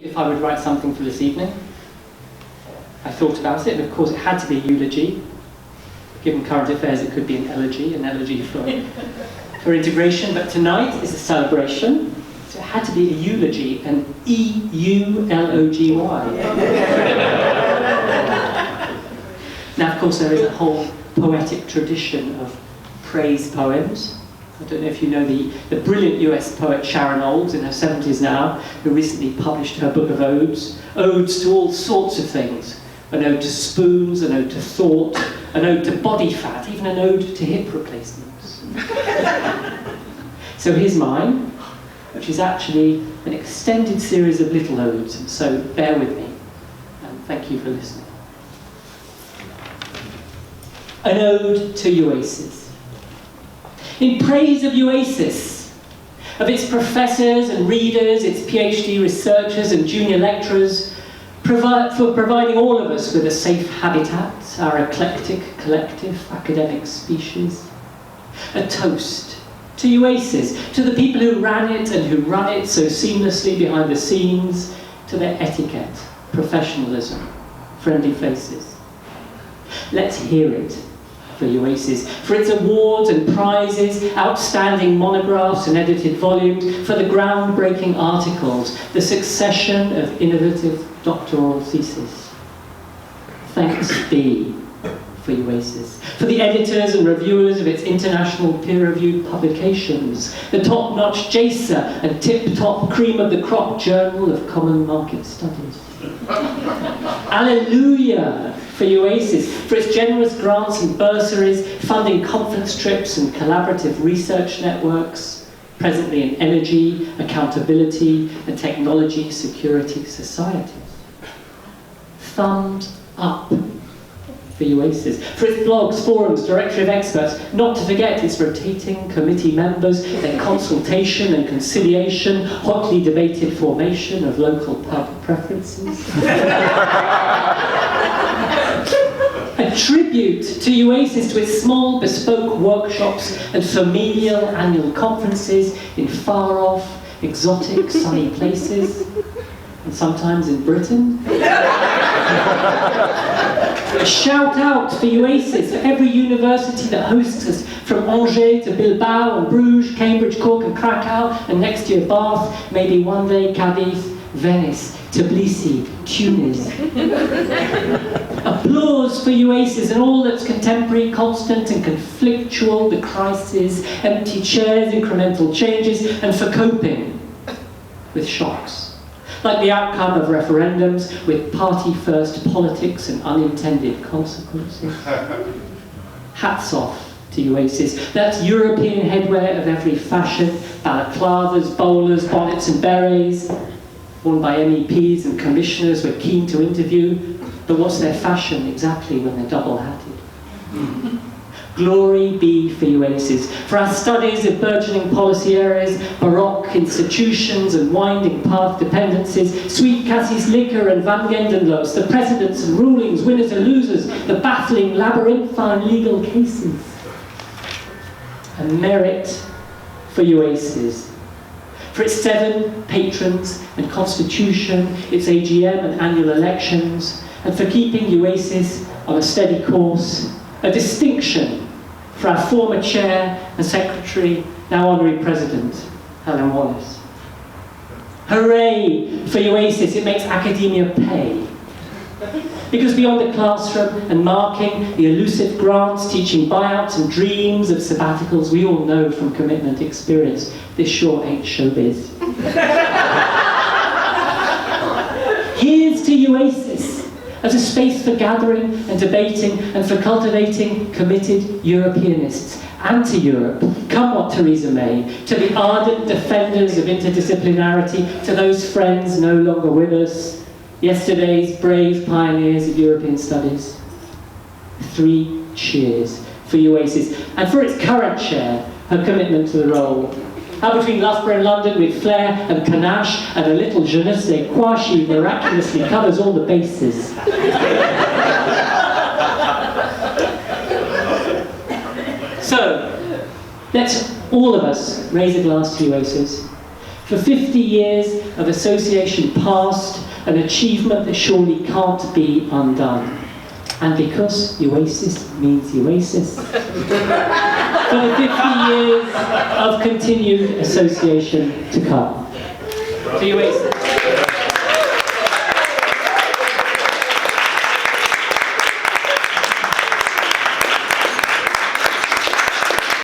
If I would write something for this evening, I thought about it, and of course it had to be a eulogy. Given current affairs, it could be an elegy for integration, but tonight is a celebration, so it had to be a eulogy, an E-U-L-O-G-Y. Now, of course, there is a whole poetic tradition of praise poems. I don't know if you know the brilliant US poet Sharon Olds, in her 70s now, who recently published her book of odes. Odes to all sorts of things. An ode to spoons, an ode to thought, an ode to body fat, even an ode to hip replacements. So here's mine, which is actually an extended series of little odes, so bear with me, and thank you for listening. An ode to UACES. In praise of UACES, of its professors and readers, its PhD researchers and junior lecturers, for providing all of us with a safe habitat, our eclectic, collective, academic species. A toast to UACES, to the people who ran it and who run it so seamlessly behind the scenes, to their etiquette, professionalism, friendly faces. Let's hear it for UACES, for its awards and prizes, outstanding monographs and edited volumes, for the groundbreaking articles, the succession of innovative doctoral theses. Thanks be for UACES, for the editors and reviewers of its international peer-reviewed publications, the top-notch JASA and tip-top cream-of-the-crop Journal of Common Market Studies. Alleluia for UACES, for its generous grants and bursaries, funding conference trips and collaborative research networks, presently in energy, accountability, and technology security societies. Thumbs up for UACES, for its blogs, forums, directory of experts, not to forget its rotating committee members, their consultation and conciliation, hotly debated formation of local pub preferences. A tribute to UACES, to its small bespoke workshops and familial annual conferences in far-off, exotic, sunny places, and sometimes in Britain. A shout out for UACES, for every university that hosts us, from Angers to Bilbao and Bruges, Cambridge, Cork and Krakow, and next year Bath, maybe one day Cadiz, Venice, Tbilisi, Tunis. Applause for UACES and all that's contemporary, constant and conflictual, the crisis, empty chairs, incremental changes, and for coping with shocks. Like the outcome of referendums with party-first politics and unintended consequences. Hats off to UACES. That's European headwear of every fashion, balaclavas, bowlers, bonnets and berets, worn by MEPs and commissioners we're keen to interview, but what's their fashion exactly when they're double-hatted? Glory be for UACES, for our studies of burgeoning policy areas, baroque institutions and winding path dependencies, sweet cassis liquor and Van Gendenlos, the precedents and rulings, winners and losers, the baffling labyrinthine legal cases. A merit for UACES, for its 7 patrons and constitution, its AGM and annual elections, and for keeping UACES on a steady course, a distinction for our former chair and secretary, now honorary president, Helen Wallace. Hooray for UACES, it makes academia pay. Because beyond the classroom and marking the elusive grants, teaching buyouts and dreams of sabbaticals, we all know from commitment experience, this sure ain't showbiz. Here's to UACES, as a space for gathering and debating and for cultivating committed Europeanists, and to Europe, come what Theresa May, to the ardent defenders of interdisciplinarity, to those friends no longer with us, yesterday's brave pioneers of European studies. 3 cheers for UACES, and for its current chair, her commitment to the role. How between Loughborough and London, with flair and panache and a little je ne sais quoi, she miraculously covers all the bases. So, let's all of us raise a glass to UACES, For 50 years of association past, an achievement that surely can't be undone. And because UACES means UACES, for the 50 years of continued association to come. To UACES.